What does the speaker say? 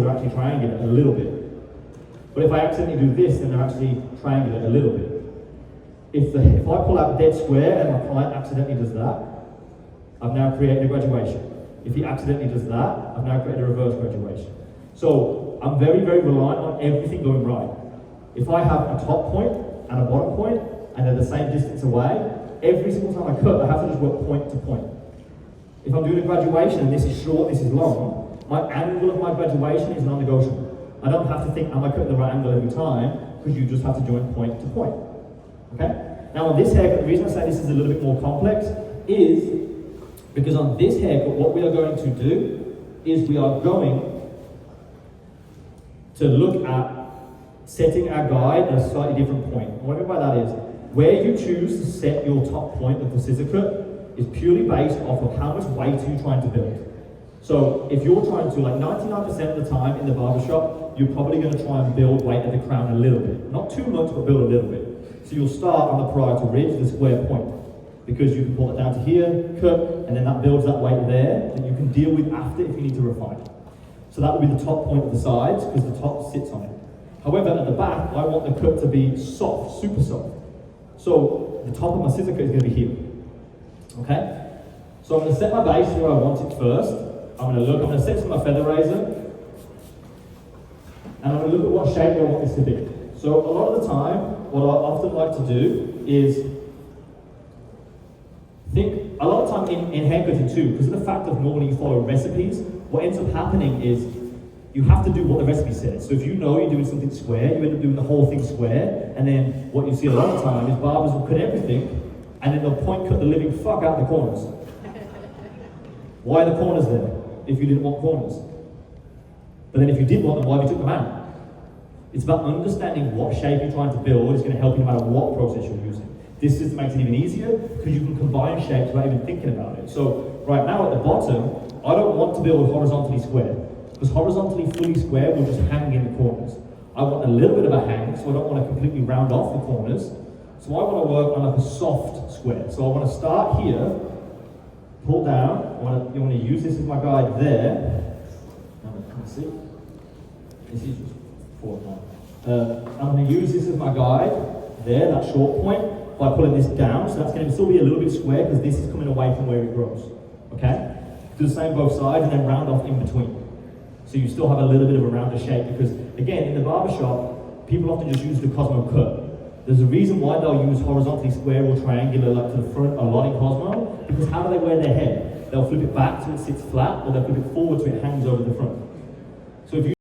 they're actually triangular a little bit. But if I accidentally do this, then they're actually triangular a little bit. If I pull out dead square and my client accidentally does that, I've now created a graduation. If he accidentally does that, I've now created a reverse graduation. So I'm very, very reliant on everything going right. If I have a top point and a bottom point, and they're the same distance away, every single time I cut, I have to just work point to point. If I'm doing a graduation and this is short, this is long, my angle of my graduation is non-negotiable. I don't have to think, am I cutting the right angle every time? Because you just have to join point to point. Okay? Now on this haircut, the reason I say this is a little bit more complex is because on this haircut, what we are going to do is we are going to look at setting our guide at a slightly different point. What I mean by that is, where you choose to set your top point of the scissor cut is purely based off of how much weight are you trying to build. So if you're trying to, like 99% of the time in the barbershop, you're probably going to try and build weight at the crown a little bit. Not too much, but build a little bit. So you'll start on the parietal ridge, the square point, because you can pull it down to here, cut, and then that builds that weight there that you can deal with after if you need to refine it. So that will be the top point of the sides, because the top sits on it. However, at the back, I want the cut to be soft, super soft. So the top of my scissor cut is going to be here. Okay? So I'm going to set my base where I want it first. I'm going to set this with my feather razor, and I'm going to look at what shape I want this to be. So a lot of the time, what I often like to do is think, a lot of time in haircutting too, because of the fact of normally you follow recipes, what ends up happening is you have to do what the recipe says. So if you know you're doing something square, you end up doing the whole thing square, and then what you see a lot of the time is barbers will cut everything, and then they'll point cut the living fuck out the corners. Why are the corners there if you didn't want corners? But then if you did want them, why have you took them out? It's about understanding what shape you're trying to build is going to help you no matter what process you're using. This system makes it even easier because you can combine shapes without even thinking about it. So right now at the bottom, I don't want to build horizontally square, because horizontally fully square will just hang in the corners. I want a little bit of a hang, so I don't want to completely round off the corners. So I want to work on like a soft square. So I want to start here, pull down. You want to use this as my guide there. Let's see. This is just four. I'm going to use this as my guide there, that short point, by pulling this down. So that's going to still be a little bit square because this is coming away from where it grows. Okay? Do the same both sides and then round off in between. So you still have a little bit of a rounder shape, because again, in the barbershop, people often just use the Cosmo cut. There's a reason why they'll use horizontally square or triangular like to the front a lot in Cosmo, because how do they wear their hair? They'll flip it back so it sits flat, or they'll flip it forward so it hangs over the front. So if you